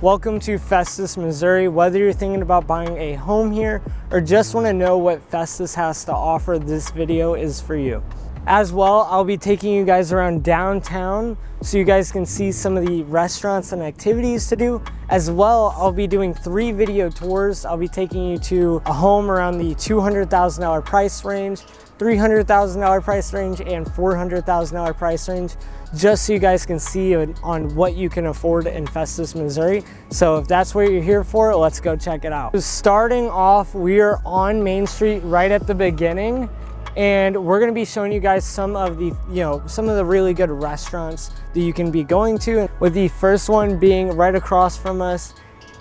Welcome to Festus, Missouri. Whether you're thinking about buying a home here or just want to know what Festus has to offer, this video is for you. As well, I'll be taking you guys around downtown so you guys can see some of the restaurants and activities to do. As well, I'll be doing 3 video tours. I'll be taking you to a home around the $200,000 price range, $300,000 price range, and $400,000 price range, just so you guys can see on what you can afford in Festus, Missouri. So if that's what you're here for, let's go check it out. So starting off, we are on Main Street right at the beginning, and we're gonna be showing you guys some of the, some of the really good restaurants that you can be going to. With the first one being right across from us,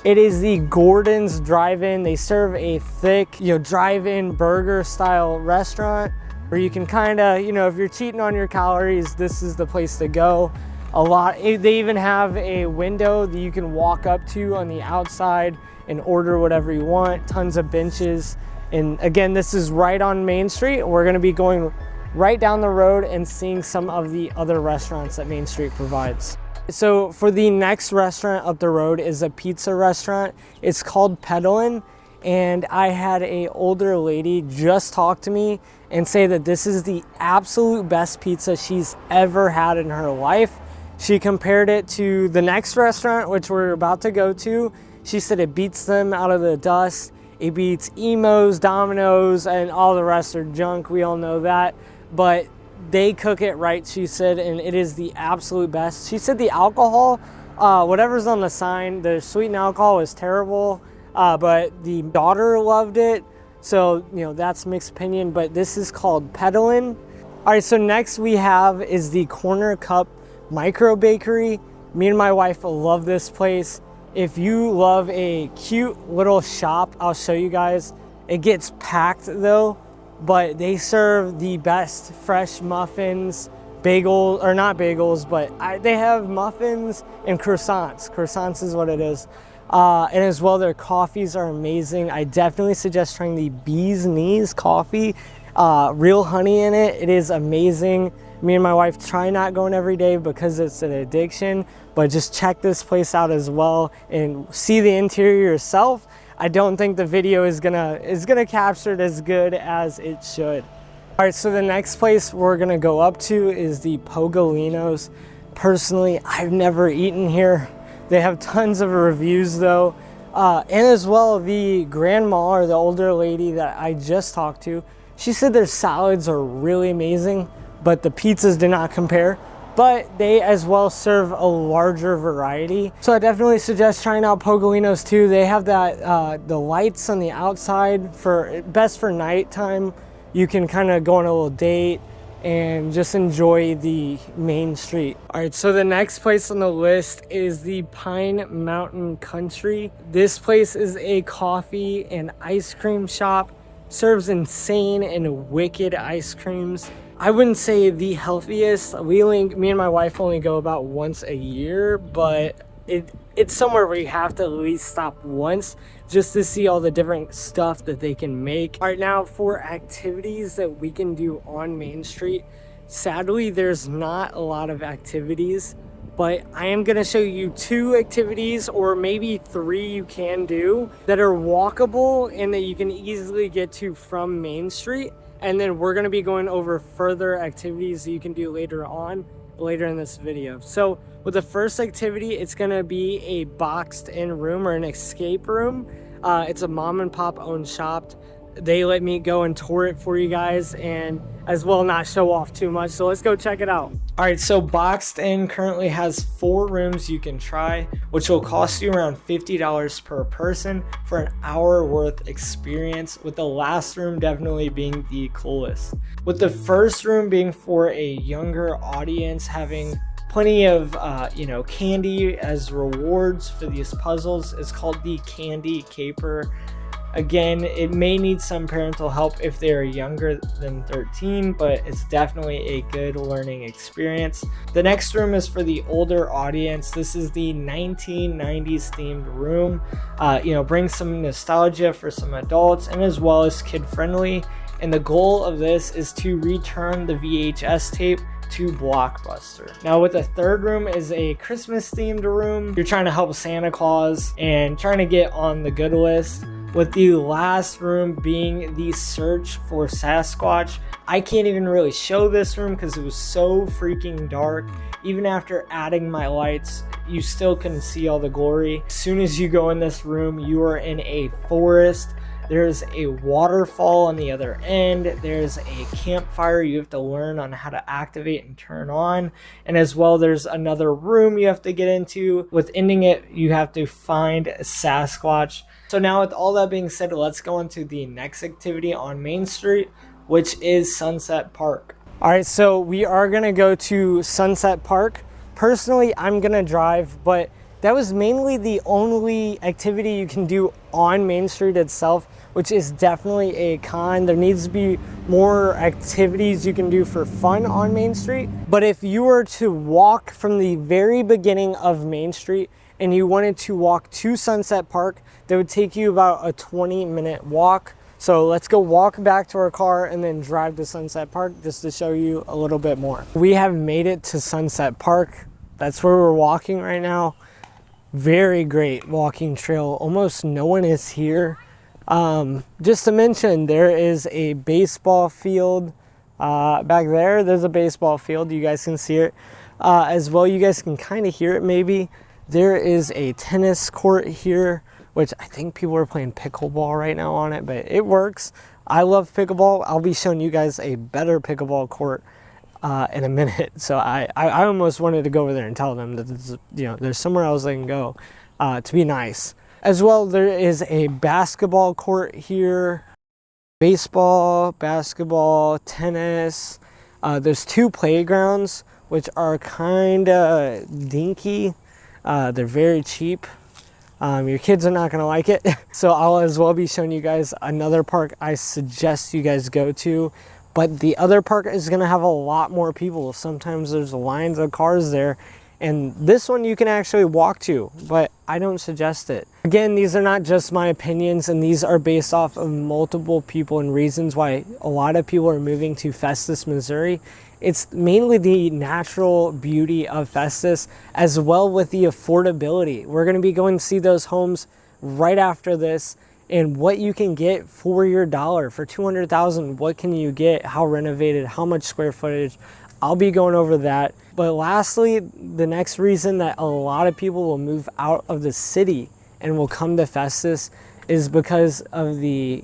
it is the Gordon's Drive-In. They serve a thick, drive-in burger style restaurant where you can kind of, if you're cheating on your calories, this is the place to go. They even have a window that you can walk up to on the outside and order whatever you want. Tons of benches. And again, this is right on Main Street. We're gonna be going right down the road and seeing some of the other restaurants that Main Street provides. So for the next restaurant up the road is a pizza restaurant. It's called Peddlin', and I had an older lady just talk to me and say that this is the absolute best pizza she's ever had in her life. She compared it to the next restaurant, which we're about to go to. She said it beats them out of the dust. It beats Emo's, Domino's, and all the rest are junk. We all know that, but they cook it right, she said, and it is the absolute best. She said the alcohol, whatever's on the sign, the sweetened alcohol was terrible, but the daughter loved it. So, that's mixed opinion, but this is called Peddlin'. All right, so next we have is the Corner Cup Micro Bakery. Me and my wife love this place. If you love a cute little shop, I'll show you guys. It gets packed though, but they serve the best fresh muffins, bagels, or not bagels, but they have muffins and croissants. Croissants is what it is. And as well, their coffees are amazing. I definitely suggest trying the Bee's Knees coffee. Real honey in it. It is amazing. Me and my wife try not going every day because it's an addiction, but just check this place out as well and see the interior yourself. I don't think the video is gonna capture it as good as it should. All right, so the next place we're gonna go up to is the Pogolinos. Personally, I've never eaten here. They have tons of reviews though. And as well, the grandma, or the older lady that I just talked to, she said their salads are really amazing, but the pizzas do not compare. But they as well serve a larger variety. So I definitely suggest trying out Pogolinos too. They have that the lights on the outside best for nighttime. You can kind of go on a little date and just enjoy the Main Street. All right, so the next place on the list is the Pine Mountain Country. This place is a coffee and ice cream shop. Serves insane and wicked ice creams. I wouldn't say the healthiest. Me and my wife only go about once a year, but it's somewhere where you have to at least stop once just to see all the different stuff that they can make. All right, now for activities that we can do on Main Street, sadly, there's not a lot of activities, but I am gonna show you 2 activities, or maybe 3 you can do, that are walkable and that you can easily get to from Main Street. And then we're gonna be going over further activities that you can do later in this video. So with the first activity, it's gonna be a boxed in room, or an escape room. It's a mom and pop owned shop. They let me go and tour it for you guys, and as well not show off too much. So let's go check it out. All right, so Boxed In currently has 4 rooms you can try, which will cost you around $50 per person for an hour worth experience, with the last room definitely being the coolest. With the first room being for a younger audience, having plenty of candy as rewards for these puzzles. It's called the Candy Caper. Again, it may need some parental help if they are younger than 13, but it's definitely a good learning experience. The next room is for the older audience. This is the 1990s themed room. Brings some nostalgia for some adults and as well as kid friendly. And the goal of this is to return the VHS tape to Blockbuster. Now with the third room is a Christmas themed room. You're trying to help Santa Claus and trying to get on the good list. With the last room being the search for Sasquatch. I can't even really show this room because it was so freaking dark. Even after adding my lights, you still couldn't see all the glory. As soon as you go in this room, you are in a forest. There's a waterfall on the other end. There's a campfire you have to learn on how to activate and turn on. And as well, there's another room you have to get into. With ending it, you have to find a Sasquatch. So now with all that being said, let's go into the next activity on Main Street, which is Sunset Park. All right, so we are gonna go to Sunset Park. Personally, I'm gonna drive, but that was mainly the only activity you can do on Main Street itself, which is definitely a con. There needs to be more activities you can do for fun on Main Street. But if you were to walk from the very beginning of Main Street and you wanted to walk to Sunset Park, that would take you about a 20-minute walk. So let's go walk back to our car and then drive to Sunset Park just to show you a little bit more. We have made it to Sunset Park. That's where we're walking right now. Very great walking trail. Almost no one is here. Just to mention, there is a baseball field back there. There's a baseball field. You guys can see it. As well, you guys can kind of hear it maybe. There is a tennis court here, which I think people are playing pickleball right now on it, but it works. I love pickleball. I'll be showing you guys a better pickleball court in a minute. So I almost wanted to go over there and tell them that there's somewhere else they can go to be nice. As well, there is a basketball court here. Baseball, basketball, tennis. There's two playgrounds, which are kind of dinky. They're very cheap. Your kids are not going to like it. So I'll as well be showing you guys another park I suggest you guys go to. But the other park is going to have a lot more people. Sometimes there's lines of cars there. And this one you can actually walk to, but I don't suggest it. Again, these are not just my opinions, and these are based off of multiple people and reasons why a lot of people are moving to Festus, Missouri. It's mainly the natural beauty of Festus, as well with the affordability. We're going to be going to see those homes right after this, and what you can get for your dollar. For $200,000, what can you get? How renovated? How much square footage? I'll be going over that. But lastly, the next reason that a lot of people will move out of the city and will come to Festus is because of the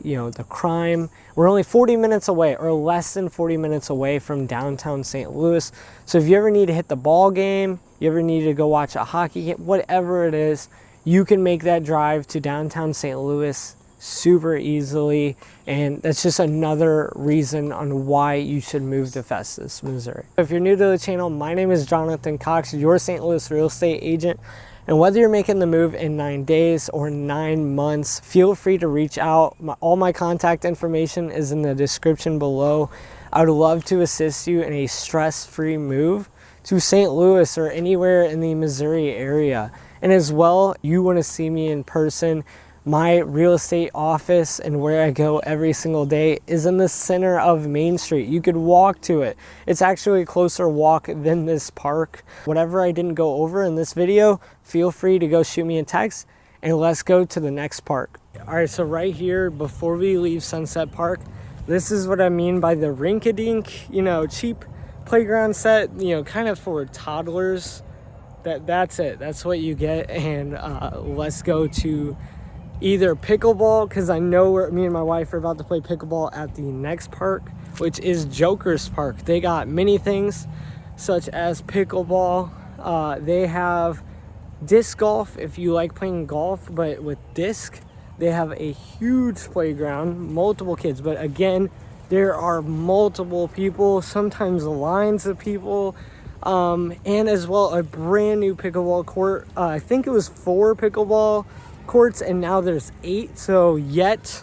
crime. We're only 40 minutes away, or less than 40 minutes away from downtown St. Louis. So if you ever need to hit the ball game, you ever need to go watch a hockey game, whatever it is, you can make that drive to downtown St. Louis super easily. And that's just another reason on why you should move to Festus, Missouri. If you're new to the channel, my name is Jonathan Cox, your St. Louis real estate agent. And whether you're making the move in 9 days or 9 months, feel free to reach out. All my contact information is in the description below. I would love to assist you in a stress-free move to St. Louis or anywhere in the Missouri area. And as well, you want to see me in person. My real estate office and where I go every single day is in the center of Main Street. You could walk to it. It's actually a closer walk than this park. Whatever I didn't go over in this video, feel free to go shoot me a text and let's go to the next park. All right, so right here, before we leave Sunset Park, this is what I mean by the rink-a-dink, cheap playground set, kind of for toddlers. That's it. That's what you get. And let's go to either pickleball, because I know me and my wife are about to play pickleball at the next park, which is Joker's Park. They got many things such as pickleball. They have disc golf if you like playing golf, but with disc. They have a huge playground, multiple kids, but again, there are multiple people, sometimes lines of people, and as well a brand new pickleball court. I think it was 4 pickleball courts and now there's 8, so yet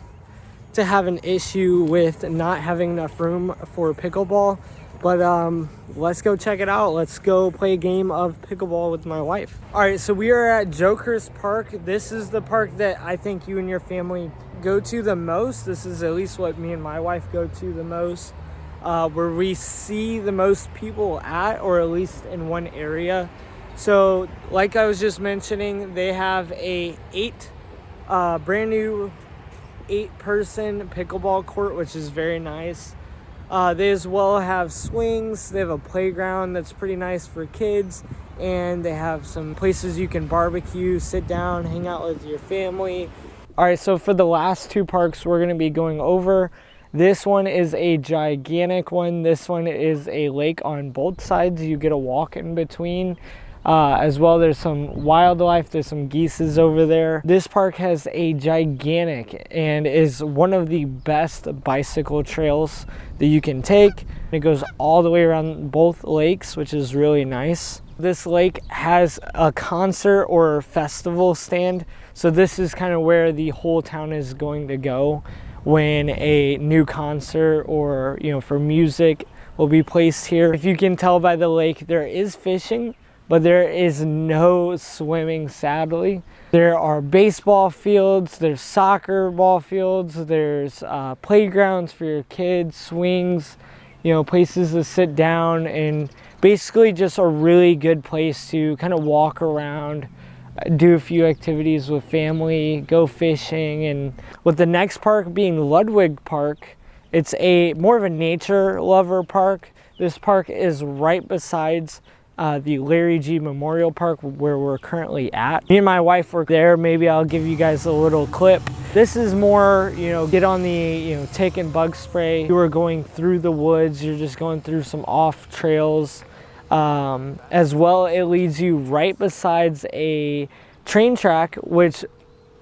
to have an issue with not having enough room for pickleball. But let's go check it out. Let's go play a game of pickleball with my wife. All right, so we are at Joker's Park. This is the park that I think you and your family go to the most. This is at least what me and my wife go to the most. where we see the most people at, or at least in one area. So like I was just mentioning, they have a brand new 8-person pickleball court, which is very nice. They as well have swings. They have a playground that's pretty nice for kids, and they have some places you can barbecue, sit down, hang out with your family. All right, so for the last 2 parks we're going to be going over, this one is a gigantic one. This one is a lake on both sides. You get a walk in between. As well, there's some wildlife. There's some geese over there. This park has a gigantic and is one of the best bicycle trails that you can take. It goes all the way around both lakes, which is really nice. This lake has a concert or festival stand. So this is kind of where the whole town is going to go when a new concert or, for music will be placed here. If you can tell by the lake, there is fishing, but there is no swimming, sadly. There are baseball fields, there's soccer ball fields, there's playgrounds for your kids, swings, places to sit down, and basically just a really good place to kind of walk around, do a few activities with family, go fishing. And with the next park being Ludwig Park, it's more of a nature lover park. This park is right besides the Larry G. Memorial Park where we're currently at. Me and my wife were there. Maybe I'll give you guys a little clip. This is more, get on the, tick and bug spray. You are going through the woods. You're just going through some off trails. As well, it leads you right besides a train track, which,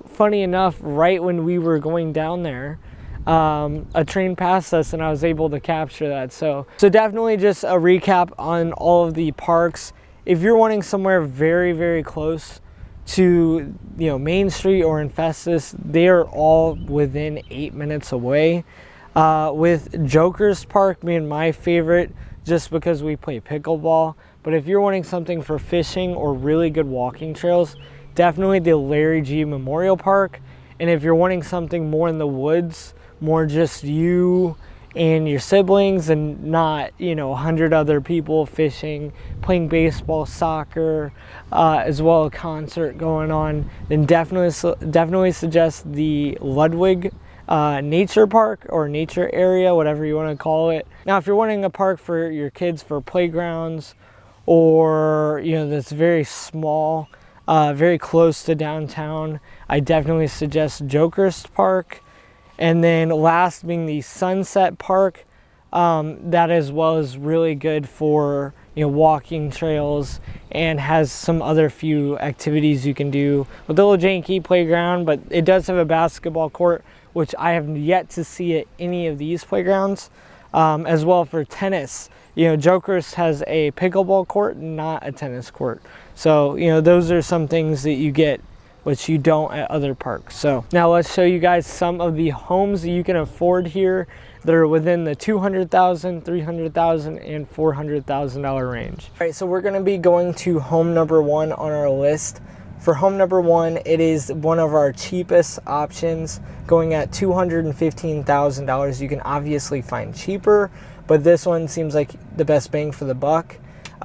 funny enough, right when we were going down there, a train passed us and I was able to capture that. So definitely just a recap on all of the parks. If you're wanting somewhere very, very close to, Main Street or in Festus, they are all within 8 minutes away. With Joker's Park being my favorite just because we play pickleball. But if you're wanting something for fishing or really good walking trails, definitely the Larry G. Memorial Park. And if you're wanting something more in the woods, more just you and your siblings and not, 100 other people fishing, playing baseball, soccer, as well as a concert going on, then definitely suggest the Ludwig nature park or nature area, whatever you want to call it. Now, if you're wanting a park for your kids for playgrounds or, that's very small, very close to downtown, I definitely suggest Joker's Park. And then last being the Sunset Park, that as well is really good for walking trails and has some other few activities you can do with the little janky playground, but it does have a basketball court, which I have yet to see at any of these playgrounds. As well for tennis, Joker's has a pickleball court, not a tennis court. So those are some things that you get which you don't at other parks. So now let's show you guys some of the homes that you can afford here that are within the $200,000, $300,000, and $400,000 range. All right, so we're gonna be going to home number 1 on our list. For home number 1, it is one of our cheapest options, going at $215,000. You can obviously find cheaper, but this one seems like the best bang for the buck.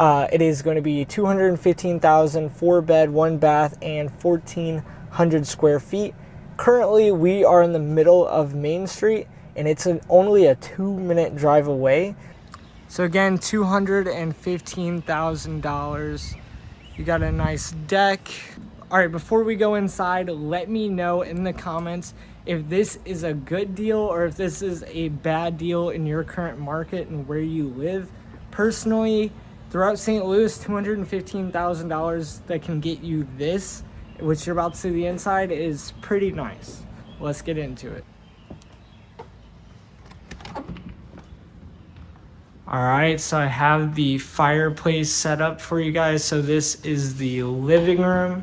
It is going to be $215,000, 4-bed, 1-bath, and 1,400 square feet. Currently, we are in the middle of Main Street, and it's only a 2-minute drive away. So again, $215,000. You got a nice deck. All right, before we go inside, let me know in the comments if this is a good deal or if this is a bad deal in your current market and where you live. Personally, throughout St. Louis, $215,000 that can get you this, which you're about to see the inside, is pretty nice. Let's get into it. All right, so I have the fireplace set up for you guys. So this is the living room.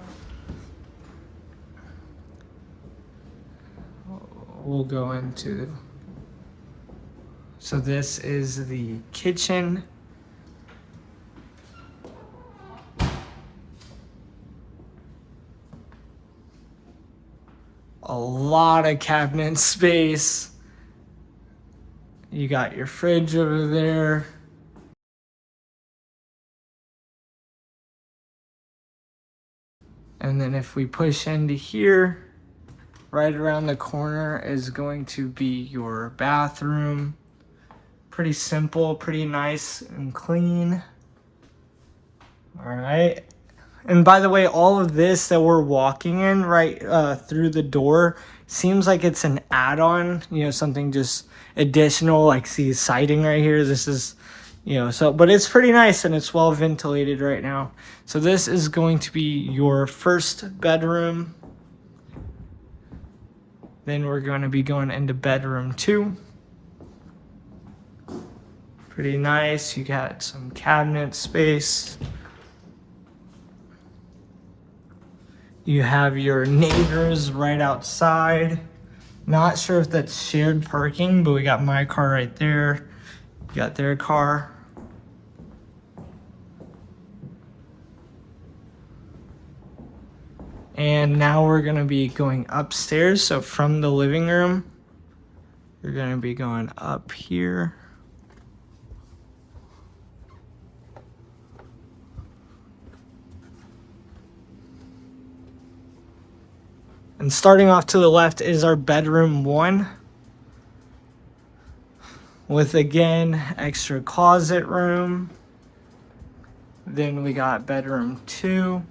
We'll go into, so this is the kitchen. A lot of cabinet space. You got your fridge over there. And then if we push into here, right around the corner is going to be your bathroom. Pretty simple, pretty nice and clean. All right. And by the way, all of this that we're walking in right through the door seems like it's an add-on, you know, something just additional, like see siding right here. This is, you know, so, but it's pretty nice and it's well ventilated right now. So this is going to be your first bedroom. Then we're going to be going into bedroom 2. Pretty nice. You got some cabinet space. You have your neighbors right outside. Not sure if that's shared parking, but we got my car right there. You got their car. And now we're gonna be going upstairs. So from the living room, you're gonna be going up here. And starting off to the left is our bedroom 1. With again, extra closet room. Then we got bedroom 2.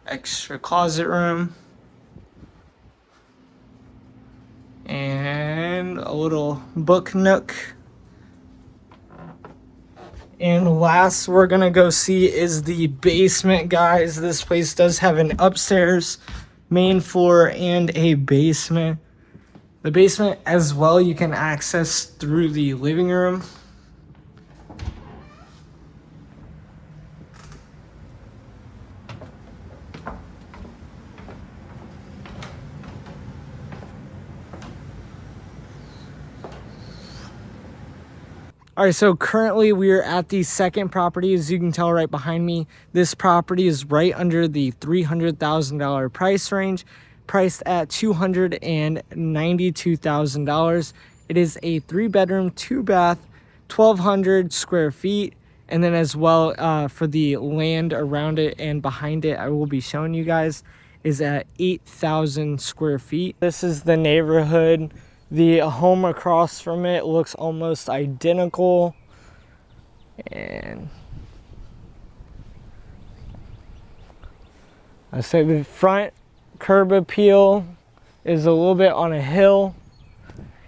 Extra closet room. And a little book nook. And last we're gonna go see is the basement, guys. This place does have an upstairs, main floor, and a basement. The basement as well you can access through the living room. All right, so currently we are at the second property. As you can tell right behind me, this property is right under the $300,000 price range, priced at $292,000. It is a 3-bedroom, 2-bath, 1,200 square feet. And then as well for the land around it and behind it, I will be showing you guys, is at 8,000 square feet. This is the neighborhood. The home across from it looks almost identical. And I say the front curb appeal is a little bit on a hill.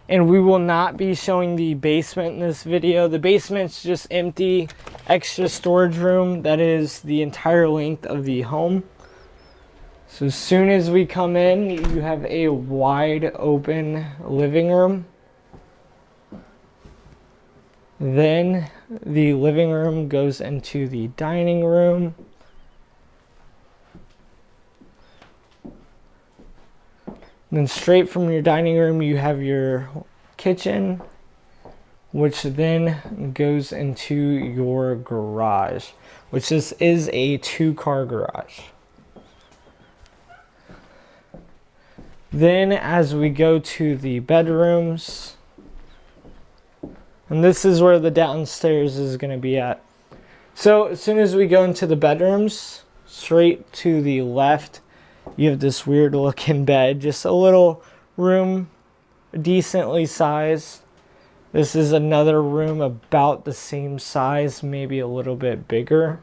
And we will not be showing the basement in this video. The basement's just empty, extra storage room. That is the entire length of the home. So as soon as we come in, you have a wide open living room. Then the living room goes into the dining room. Then straight from your dining room, you have your kitchen, which then goes into your garage, which this is a 2-car garage. Then as we go to the bedrooms, and this is where the downstairs is going to be at. So as soon as we go into the bedrooms, straight to the left, you have this weird looking bed, just a little room, decently sized. This is another room about the same size, maybe a little bit bigger.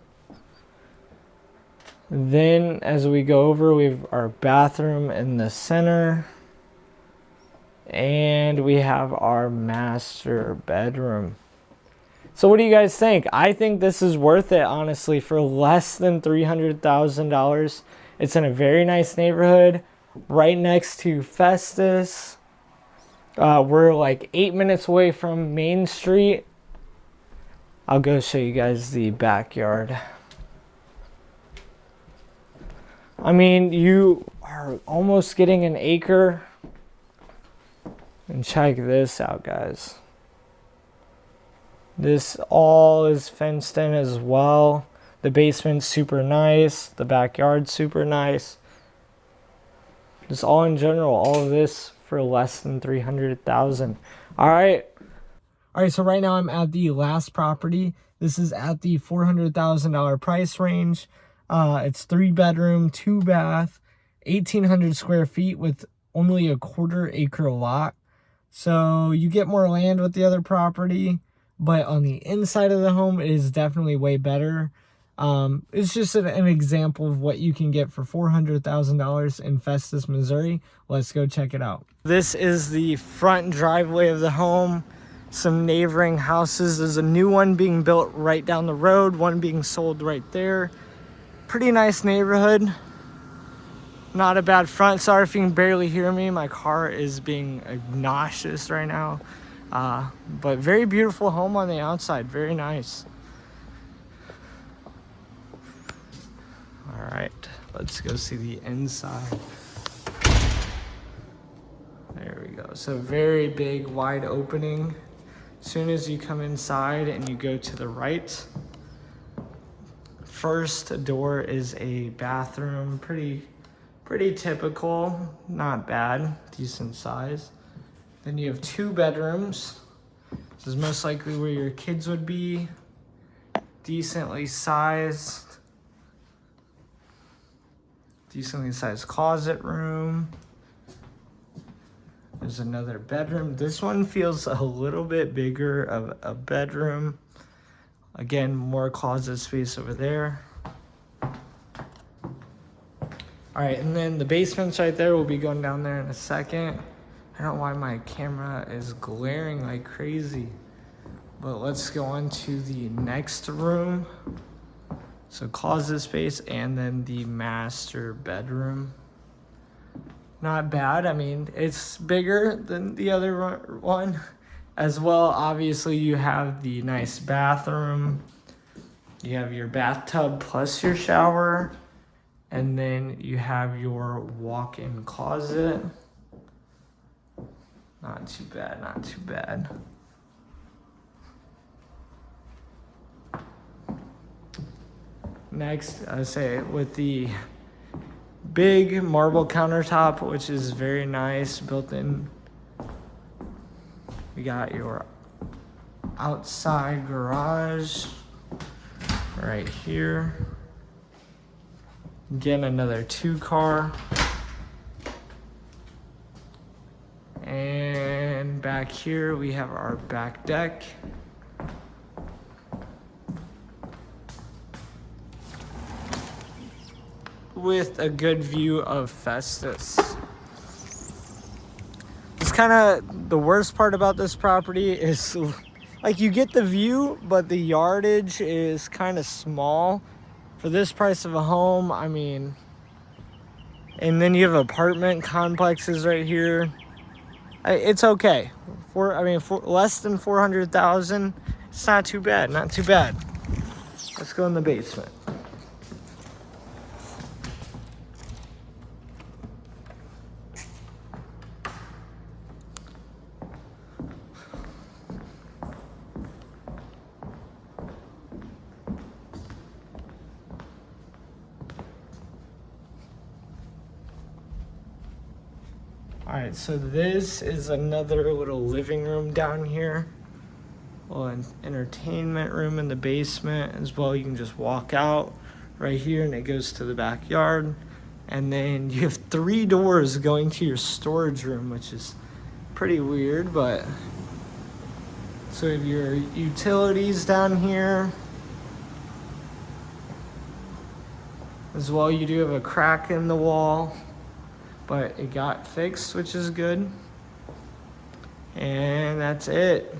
Then as we go over, we have our bathroom in the center. And we have our master bedroom. So what do you guys think? I think this is worth it, honestly, for less than $300,000. It's in a very nice neighborhood, right next to Festus. We're like 8 minutes away from Main Street. I'll go show you guys the backyard. I mean, you are almost getting an acre. And check this out, guys. This all is fenced in as well. The basement's super nice. The backyard's super nice. just all in general, all of this for less than $300,000. All right. All right, so right now I'm at the last property. This is at the $400,000 price range. It's 3-bedroom, 2-bath, 1,800 square feet with only a 1/4 acre lot. So you get more land with the other property, but on the inside of the home, it is definitely way better. It's just an example of what you can get for $400,000 in Festus, Missouri. Let's go check it out. This is the front driveway of the home. Some neighboring houses. There's a new one being built right down the road, one being sold right there. Pretty nice neighborhood. Not a bad front. Sorry if you can barely hear me. My car is being obnoxious right now. But very beautiful home on the outside. Very nice. All right, let's go see the inside. There we go. So very big, wide opening. As soon as you come inside and you go to the right, first door is a bathroom. Pretty typical, not bad, decent size. Then you have 2 bedrooms. This is most likely where your kids would be. Decently sized closet room. There's another bedroom. This one feels a little bit bigger of a bedroom. Again, more closet space over there. All right, and then the basement's right there. We'll be going down there in a second. I don't know why my camera is glaring like crazy. But let's go on to the next room. So closet space and then the master bedroom. Not bad. I mean, it's bigger than the other one as well. Obviously, you have the nice bathroom. You have your bathtub plus your shower. And then you have your walk-in closet. Not too bad, not too bad. Next, I say with the big marble countertop, which is very nice, built in. We got your outside garage right here. Again, another 2-car. And back here we have our back deck. With a good view of Festus. It's kind of the worst part about this property is like you get the view, but the yardage is kind of small for this price of a home. I mean, and then you have apartment complexes right here. It's okay. For less than 400,000, it's not too bad. Not too bad. Let's go in the basement. All right, so this is another little living room down here. Well, an entertainment room in the basement as well. You can just walk out right here and it goes to the backyard. And then you have 3 doors going to your storage room, which is pretty weird, but so you have your utilities down here. As well, you do have a crack in the wall, but it got fixed, which is good. And that's it.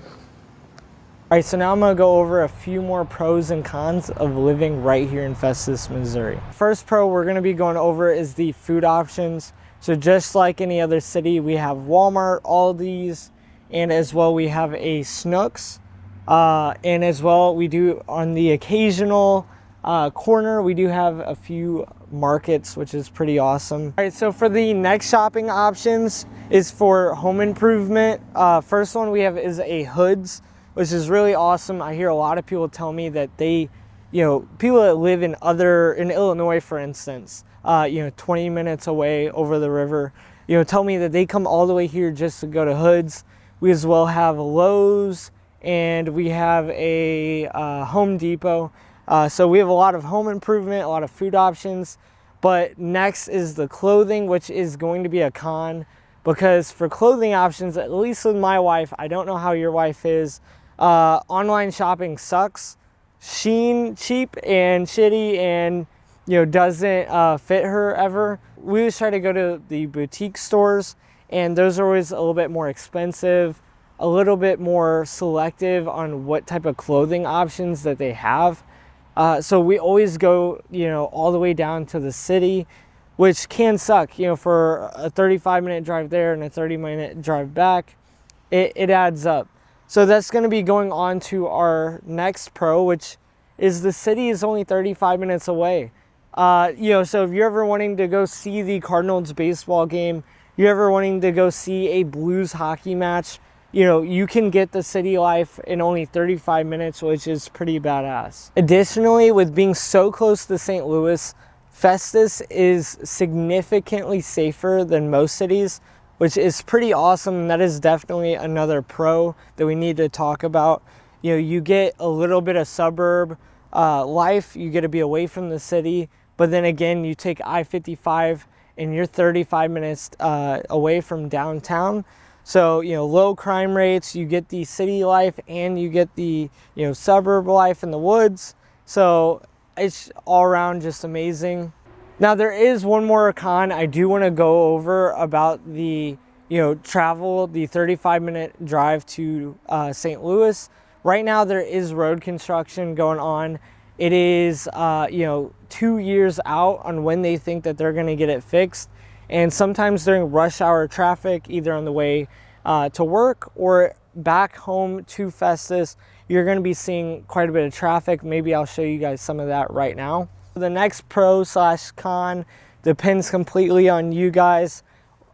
All right, so now I'm gonna go over a few more pros and cons of living right here in Festus, Missouri. First pro we're gonna be going over is the food options. So just like any other city, we have Walmart, Aldi's, and as well we have a Snooks. And as well we do on the occasional corner, we do have a few markets, which is pretty awesome. All right, so for the next shopping options is for home improvement. First one we have is a Hoods, which is really awesome. I hear a lot of people tell me that they, people that live in Illinois, for instance, 20 minutes away over the river, tell me that they come all the way here just to go to Hoods. We as well have Lowe's, and we have a Home Depot. So we have a lot of home improvement, a lot of food options. But next is the clothing, which is going to be a con, because for clothing options, at least with my wife, I don't know how your wife is, online shopping sucks. Shein, cheap and shitty, and doesn't fit her ever. We always try to go to the boutique stores, and those are always a little bit more expensive, a little bit more selective on what type of clothing options that they have. So we always go, all the way down to the city, which can suck, for a 35-minute drive there and a 30-minute drive back, it adds up. So that's going to be going on to our next pro, which is the city is only 35 minutes away. So if you're ever wanting to go see the Cardinals baseball game, you're ever wanting to go see a Blues hockey match, you can get the city life in only 35 minutes, which is pretty badass. Additionally, with being so close to St. Louis, Festus is significantly safer than most cities, which is pretty awesome. That is definitely another pro that we need to talk about. You get a little bit of suburb life, you get to be away from the city, but then again, you take I-55 and you're 35 minutes away from downtown. So, low crime rates, you get the city life, and you get the, suburb life in the woods. So it's all around just amazing. Now, there is one more con I do want to go over about the, travel, the 35-minute drive to St. Louis. Right now, there is road construction going on. It is, 2 years out on when they think that they're going to get it fixed. And sometimes during rush hour traffic, either on the way to work or back home to Festus, you're going to be seeing quite a bit of traffic. Maybe I'll show you guys some of that right now. The next pro / con depends completely on you guys.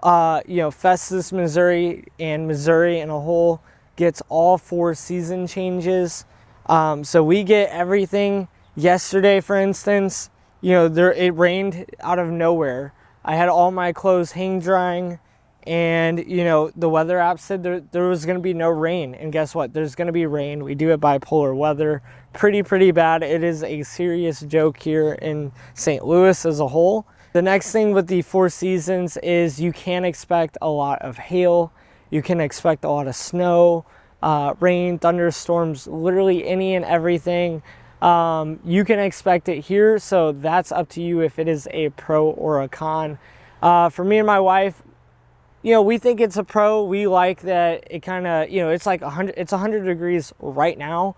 Festus, Missouri, and Missouri in a whole gets all 4 season changes. So we get everything. Yesterday, for instance, it rained out of nowhere. I had all my clothes hang drying, and the weather app said there was going to be no rain, and guess what? There's going to be rain. We do it bipolar weather. Pretty bad. It is a serious joke here in St. Louis as a whole. The next thing with the 4 seasons is you can expect a lot of hail. You can expect a lot of snow, rain, thunderstorms, literally any and everything. You can expect it here, so that's up to you if it is a pro or a con. For me and my wife, we think it's a pro. We like that it kind of, it's like 100 degrees right now.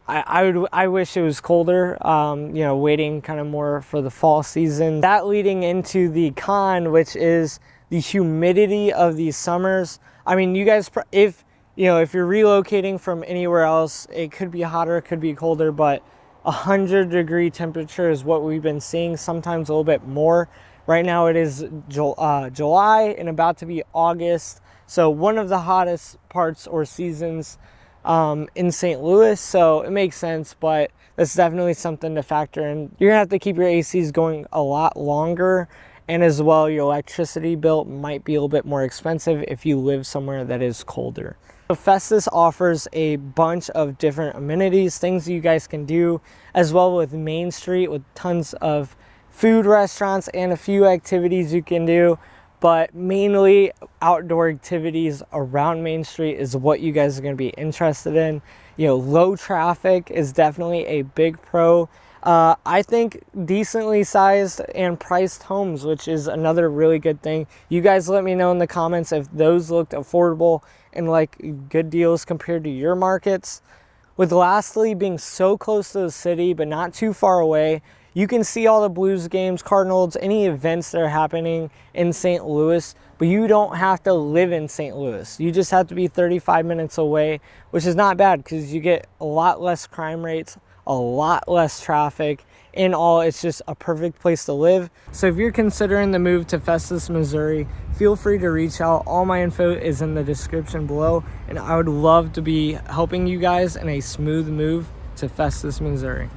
I wish it was colder, waiting kind of more for the fall season. That leading into the con, which is the humidity of these summers. I mean, you guys, if you're relocating from anywhere else, it could be hotter, it could be colder, but 100-degree temperature is what we've been seeing, sometimes a little bit more. Right now it is July and about to be August. So one of the hottest parts or seasons in St. Louis. So it makes sense, but that's definitely something to factor in. You're gonna have to keep your ACs going a lot longer. And as well, your electricity bill might be a little bit more expensive if you live somewhere that is colder. So Festus offers a bunch of different amenities, things you guys can do, as well with Main Street with tons of food restaurants and a few activities you can do. But mainly outdoor activities around Main Street is what you guys are going to be interested in. Low traffic is definitely a big pro. I think decently sized and priced homes, which is another really good thing. You guys let me know in the comments if those looked affordable and like good deals compared to your markets. With lastly being so close to the city but not too far away, you can see all the Blues games, Cardinals, any events that are happening in St. Louis, but you don't have to live in St. Louis. You just have to be 35 minutes away, which is not bad because you get a lot less crime rates, a lot less traffic. In all, it's just a perfect place to live. So if you're considering the move to Festus, Missouri, feel free to reach out. All my info is in the description below, and I would love to be helping you guys in a smooth move to Festus, Missouri.